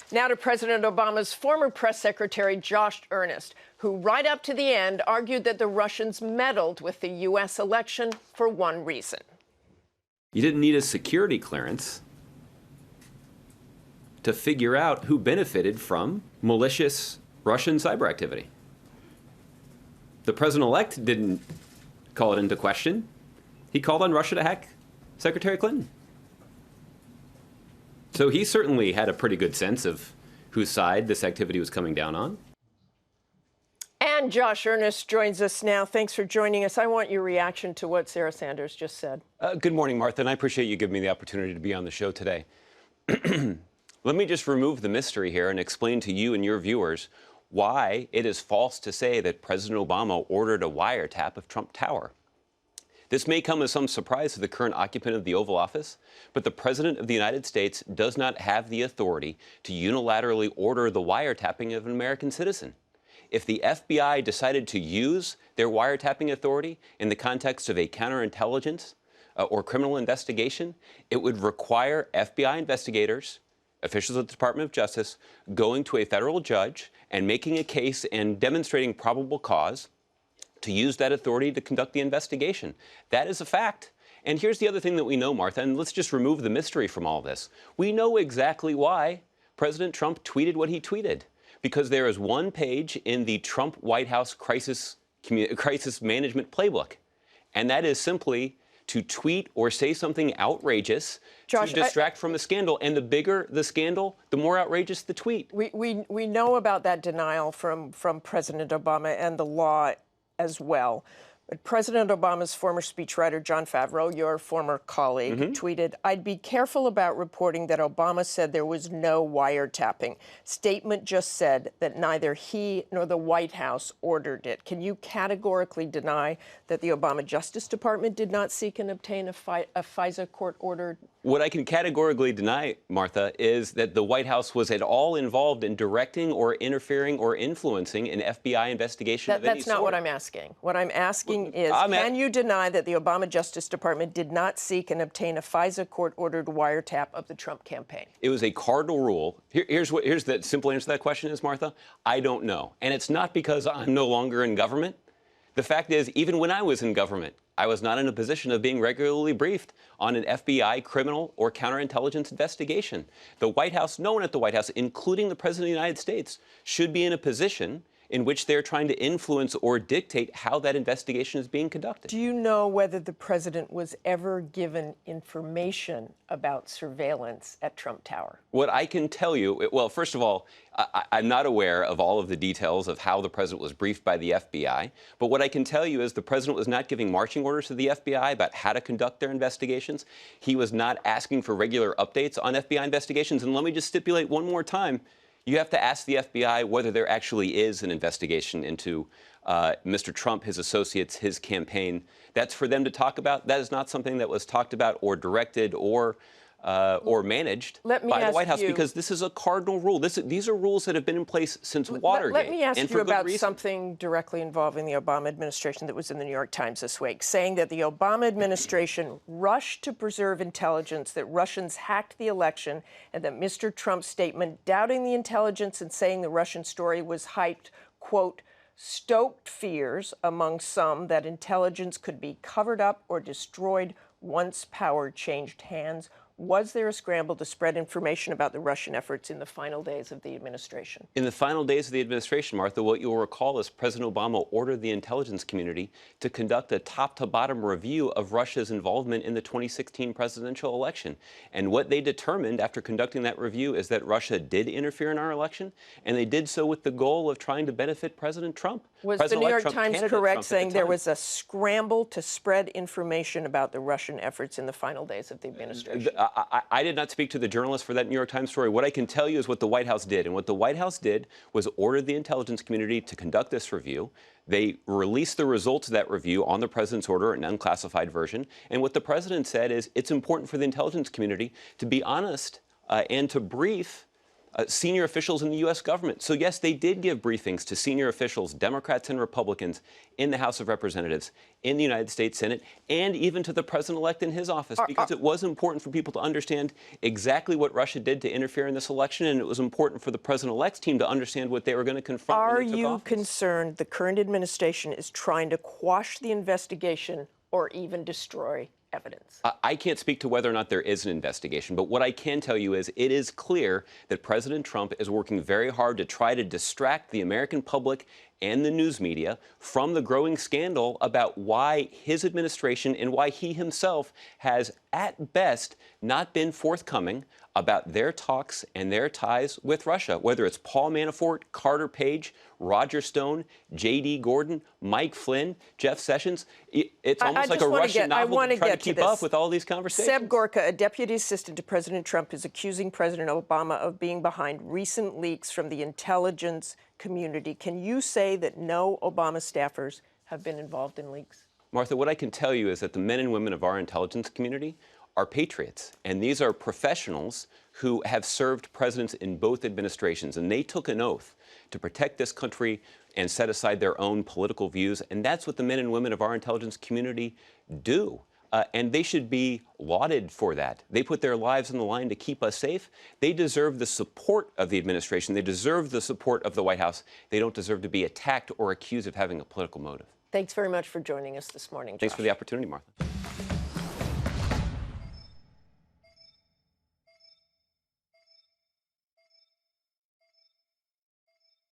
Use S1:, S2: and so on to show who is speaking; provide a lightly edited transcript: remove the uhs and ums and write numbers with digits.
S1: Now to President Obama's former press secretary, Josh Earnest, who right up to the end argued that the Russians meddled with the U.S. election for one reason.
S2: You didn't need a security clearance to figure out who benefited from malicious Russian cyber activity. The president-elect didn't call it into question. He called on Russia to hack Secretary Clinton. So he certainly had a pretty good sense of whose side this activity was coming down on.
S1: And Josh Earnest joins us now. Thanks for joining us. I want your reaction to what Sarah Sanders just said.
S3: Good morning, Martha, and I appreciate you giving me the opportunity to be on the show today. Let me just remove the mystery here and explain to you and your viewers why it is false to say that President Obama ordered a wiretap of Trump Tower. This may come as some surprise to the current occupant of the Oval Office, but the President of the United States does not have the authority to unilaterally order the wiretapping of an American citizen. If the FBI decided to use their wiretapping authority in the context of a counterintelligence or criminal investigation, it would require FBI investigators, officials of the Department of Justice, going to a federal judge and making a case and demonstrating probable cause to use that authority to conduct the investigation. That is a fact. And here's the other thing that we know, Martha, and let's just remove the mystery from all this. We know exactly why President Trump tweeted what he tweeted, because there is one page in the Trump White House crisis management playbook, and that is simply to tweet or say something outrageous to distract from a scandal. And the bigger the scandal, the more outrageous the tweet.
S1: We know about that denial from President Obama and the law as well. But President Obama's former speechwriter, Jon Favreau, your former colleague, tweeted, "I'd be careful about reporting that Obama said there was no wiretapping. Statement just said that neither he nor the White House ordered it." Can you categorically deny that the Obama Justice Department did not seek and obtain a FISA court-ordered?
S3: What I can categorically deny, Martha, is that the White House was at all involved in directing or interfering or influencing an FBI investigation of any sort.
S1: That's not what I'm asking. What I'm asking is, can you deny that the Obama Justice Department did not seek and obtain a FISA court-ordered wiretap of the Trump campaign?
S3: It was a cardinal rule. Here's the simple answer to that question is, Martha, I don't know. And it's not because I'm no longer in government. The fact is, even when I was in government, I was not in a position of being regularly briefed on an FBI criminal or counterintelligence investigation. The White House, no one at the White House, including the President of the United States, should be in a position in which they're trying to influence or dictate how that investigation is being conducted.
S1: Do you know whether the president was ever given information about surveillance at Trump Tower?
S3: What I can tell you, well, first of all, I'm not aware of all of the details of how the president was briefed by the FBI, but what I can tell you is the president was not giving marching orders to the FBI about how to conduct their investigations. He was not asking for regular updates on FBI investigations. And let me just stipulate one more time, you have to ask the FBI whether there actually is an investigation into Mr. Trump, his associates, his campaign. That's for them to talk about. That is not something that was talked about or directed or managed by the White House, because this is a cardinal rule. These are rules that have been in place since Watergate.
S1: Let me ask you about something directly involving the Obama administration that was in the New York Times this week, saying that the Obama administration rushed to preserve intelligence that Russians hacked the election, and that Mr. Trump's statement doubting the intelligence and saying the Russian story was hyped, quote, stoked fears among some that intelligence could be covered up or destroyed once power changed hands. Was there a scramble to spread information about the Russian efforts in the final days of the administration?
S3: In the final days of the administration, Martha, what you'll recall is President Obama ordered the intelligence community to conduct a top-to-bottom review of Russia's involvement in the 2016 presidential election. And what they determined after conducting that review is that Russia did interfere in our election, and they did so with the goal of trying to benefit President Trump.
S1: Was the New York Times correct saying there was a scramble to spread information about the Russian efforts in the final days of the administration?
S3: I did not speak to the journalist for that New York Times story. What I can tell you is what the White House did. And what the White House did was order the intelligence community to conduct this review. They released the results of that review on the president's order, an unclassified version. And what the president said is it's important for the intelligence community to be honest and to brief senior officials in the U.S. government. So, yes, they did give briefings to senior officials, Democrats and Republicans, in the House of Representatives, in the United States Senate, and even to the president-elect in his office, because it was important for people to understand exactly what Russia did to interfere in this election, and it was important for the president-elect's team to understand what they were going to confront
S1: Are
S3: when they took
S1: you
S3: office.
S1: concerned the current administration is trying to quash the investigation or even destroy evidence?
S3: I can't speak to whether or not there is an investigation, but what I can tell you is it is clear that President Trump is working very hard to try to distract the American public and the news media from the growing scandal about why his administration and why he himself has, at best, not been forthcoming about their talks and their ties with Russia, whether it's Paul Manafort, Carter Page, Roger Stone, J.D. Gordon, Mike Flynn, Jeff Sessions. It's almost like a Russian novel to try to keep up with all these conversations.
S1: Seb Gorka, a deputy assistant to President Trump, is accusing President Obama of being behind recent leaks from the intelligence community. Can you say that no Obama staffers have been involved in leaks?
S3: Martha, what I can tell you is that the men and women of our intelligence community are patriots, and these are professionals who have served presidents in both administrations, and they took an oath to protect this country and set aside their own political views, and that's what the men and women of our intelligence community do. And they should be lauded for that. They put their lives on the line to keep us safe. They deserve the support of the administration. They deserve the support of the White House. They don't deserve to be attacked or accused of having a political motive.
S1: Thanks very much for joining us this morning, Josh.
S3: Thanks for the opportunity, Martha.